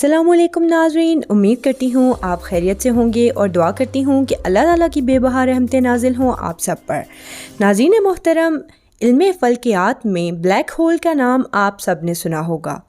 अस्सलाम वालेकुम नाज़रीन, उम्मीद करती हूँ आप खैरियत से होंगे और दुआ करती हूँ कि अल्लाह ताला की बेबहा रहमतें नाजिल हों आप सब पर। नाज़रीन मोहतरम, इल्मे फ़ल्कियात में ब्लैक होल का नाम आप सब ने सुना होगा।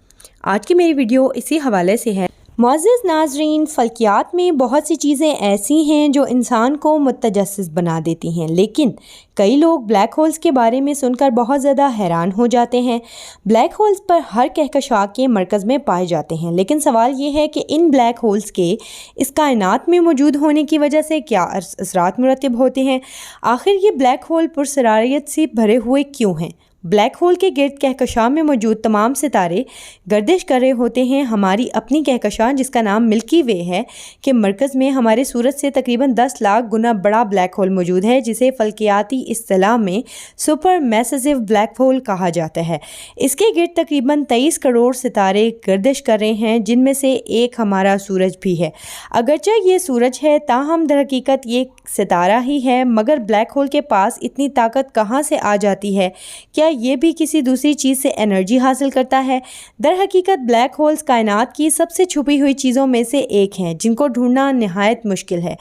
आज की मेरी वीडियो इसी हवाले से है। मुअज़्ज़िज़ नाज़रीन, फ़ल्कियात में बहुत सी चीज़ें ऐसी हैं जो इंसान को मुतजस्सिस बना देती हैं, लेकिन कई लोग ब्लैक होल्स के बारे में सुनकर बहुत ज़्यादा हैरान हो जाते हैं। ब्लैक होल्स पर हर कहकशां के मरकज़ में पाए जाते हैं, लेकिन सवाल ये है कि इन ब्लैक होल्स के इस कायनात में मौजूद होने की वजह से क्या असरात मुरतब होते हैं। आखिर ये ब्लैक होल पुरसरारियत से भरे हुए क्यों हैं। ब्लैक होल के गिर्द कहकशां में मौजूद तमाम सितारे गर्दिश कर रहे होते हैं। हमारी अपनी कहकशां जिसका नाम मिल्की वे है के मरकज़ में हमारे सूरज से तकरीबन 10 लाख गुना बड़ा ब्लैक होल मौजूद है, जिसे फ़ल्कियाती इस्तिलाह में सुपर मैसिव ब्लैक होल कहा जाता है। इसके गिर्द तकरीबन 23 करोड़ सितारे गर्दिश कर रहे हैं, जिनमें से एक हमारा सूरज भी है। अगरचे ये सूरज है, ताहम दरहकीकत ये सितारा ही है, मगर ब्लैक होल के पास इतनी ताकत कहाँ से आ जाती है? क्या ये भी किसी दूसरी चीज़ से एनर्जी हासिल करता है? दर हकीकत ब्लैक होल्स कायनात की सबसे छुपी हुई चीज़ों में से एक हैं, जिनको ढूंढना नहायत मुश्किल है।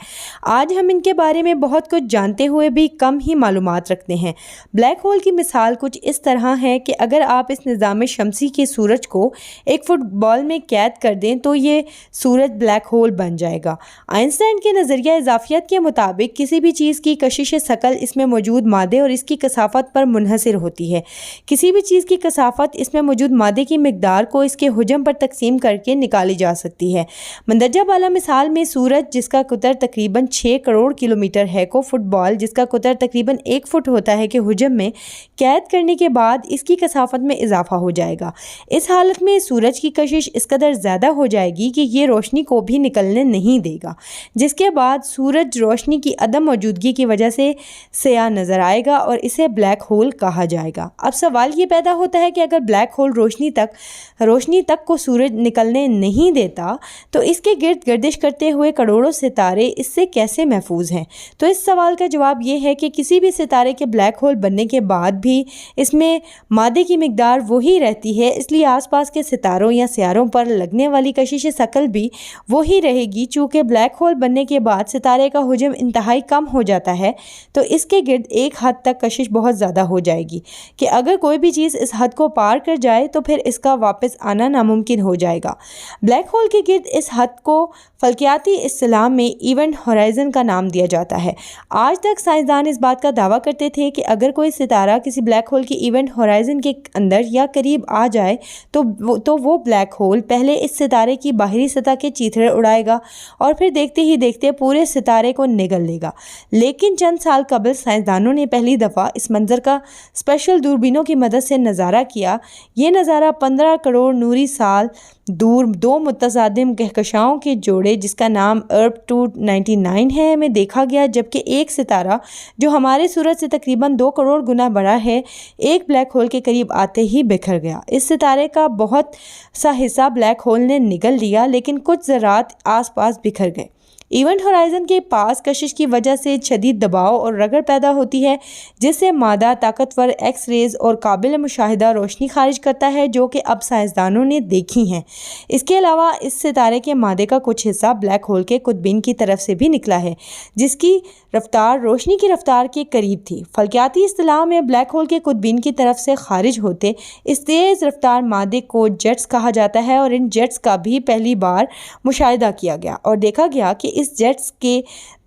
आज हम इनके बारे में बहुत कुछ जानते हुए भी कम ही मालूमात रखते हैं। ब्लैक होल की मिसाल कुछ इस तरह है कि अगर आप इस निज़ाम शमसी के सूरज को एक फुटबॉल में कैद कर दें तो ये सूरज ब्लैक होल बन जाएगा। आइंस्टाइन के नज़रिया इजाफियत के मुताबिक किसी भी चीज़ की कशिश शकल इसमें मौजूद मादे और इसकी कसाफत पर मुनहसर होती है। किसी भी चीज़ की कसाफत इसमें मौजूद मादे की मिकदार को इसके हुजम पर तकसीम करके निकाली जा सकती है। मंदरजा बाला मिसाल में सूरज जिसका कुतर तकरीबन 6 करोड़ किलोमीटर है को फुटबॉल जिसका कुतर तकरीबन 1 फुट होता है के हुजम में कैद करने के बाद इसकी कसाफत में इजाफा हो जाएगा। इस हालत में सूरज की कशिश इस कदर ज़्यादा हो जाएगी कि ये रोशनी को भी निकलने नहीं देगा, जिसके बाद सूरज रोशनी की अदम मौजूदगी की वजह से स्याह नज़र आएगा और इसे ब्लैक होल कहा जाएगा। अब सवाल ये पैदा होता है कि अगर ब्लैक होल रोशनी तक को सूरज निकलने नहीं देता तो इसके गिर्द गर्दिश करते हुए करोड़ों सितारे इससे कैसे महफूज हैं। तो इस सवाल का जवाब ये है कि किसी भी सितारे के ब्लैक होल बनने के बाद भी इसमें मादे की मिकदार वही रहती है, इसलिए आसपास के सितारों या सियारों पर लगने वाली कशिश शकल भी वही रहेगी। चूँकि ब्लैक होल बनने के बाद सितारे का हुजम इंतहाई कम हो जाता है, तो इसके गिर्द एक हद तक कशिश बहुत ज़्यादा हो जाएगी कि अगर कोई भी चीज़ इस हद को पार कर जाए तो फिर इसका वापस आना नामुमकिन हो जाएगा। ब्लैक होल के गिर्द इस हद को फ़ल्कियाती इस्तिलाह में इवेंट होराइज़न का नाम दिया जाता है। आज तक साइंसदान इस बात का दावा करते थे कि अगर कोई सितारा किसी ब्लैक होल की इवेंट होराइज़न के अंदर या करीब आ जाए तो वो ब्लैक होल पहले इस सितारे की बाहरी सतह के चीथड़े उड़ाएगा और फिर देखते ही देखते पूरे सितारे को निगल लेगा। लेकिन चंद साल कबल साइंसदानों ने पहली दफ़ा इस मंजर का स्पेशल दूरबीनों की मदद से नज़ारा किया। ये नज़ारा 15 करोड़ नूरी साल दूर दो मुतज़ादिम कहकशाओं के जोड़े जिसका नाम अर्ब 299 है में देखा गया, जबकि एक सितारा जो हमारे सूरज से तकरीबन 2 करोड़ गुना बड़ा है एक ब्लैक होल के करीब आते ही बिखर गया। इस सितारे का बहुत सा हिस्सा ब्लैक होल ने निगल लिया, लेकिन कुछ ज़रात आसपास बिखर गए। इवेंट होराइज़न के पास कशिश की वजह से शदीद दबाव और रगड़ पैदा होती है, जिससे मादा ताकतवर एक्स रेज़ और काबिल मुशाहिदा रोशनी खारिज करता है, जो कि अब साइंसदानों ने देखी हैं। इसके अलावा इस सितारे के मादे का कुछ हिस्सा ब्लैक होल के कुतुबीन की तरफ से भी निकला है, जिसकी रफ्तार रोशनी की रफ्तार के करीब थी। फ़ल्कियाती इस्तिलाह में ब्लैक होल के कुतुबीन की तरफ से खारिज होते इस तेज़ रफ्तार मादे को जेट्स कहा जाता है और इन जेट्स का भी पहली बार मुशाहिदा किया गया और देखा गया कि इस जेट्स के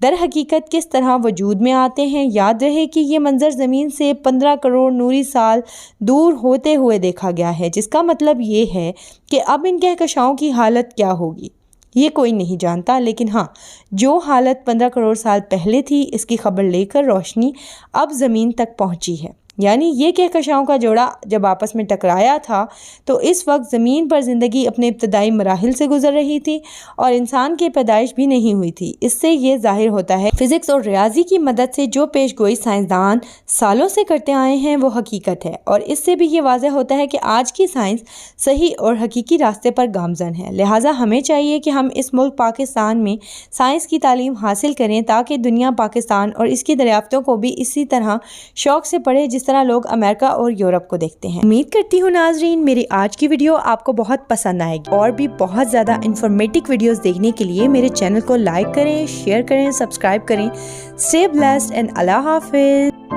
दर हकीकत किस तरह वजूद में आते हैं। याद रहे कि ये मंजर ज़मीन से 15 करोड़ नूरी साल दूर होते हुए देखा गया है, जिसका मतलब ये है कि अब इन कहकशाओं की हालत क्या होगी ये कोई नहीं जानता, लेकिन हाँ, जो हालत 15 करोड़ साल पहले थी इसकी खबर लेकर रोशनी अब ज़मीन तक पहुँची है। यानी ये कहकशाओं का जोड़ा जब आपस में टकराया था तो इस वक्त ज़मीन पर ज़िंदगी अपने इब्तदाई मराहिल से गुजर रही थी और इंसान की पैदाइश भी नहीं हुई थी। इससे ये ज़ाहिर होता है फ़िज़िक्स और रियाजी की मदद से जो पेशगोई साइंसदान सालों से करते आए हैं वो हकीकत है, और इससे भी ये वाज़ह होता है कि आज की साइंस सही और हकीकी रास्ते पर गामज़न है। लिहाजा हमें चाहिए कि हम इस मुल्क पाकिस्तान में साइंस की तालीम हासिल करें ताकि दुनिया पाकिस्तान और इसकी दरियाफ़तों को भी इसी तरह शौक़ से पढ़े जिस جس طرح لوگ امریکہ اور یورپ کو دیکھتے ہیں۔ امید کرتی ہوں ناظرین میری آج کی ویڈیو آپ کو بہت پسند آئے گی، اور بھی بہت زیادہ انفارمیٹو ویڈیوز دیکھنے کے لیے میرے چینل کو لائک کریں، شیئر کریں، سبسکرائب کریں۔ Stay blessed and اللہ حافظ۔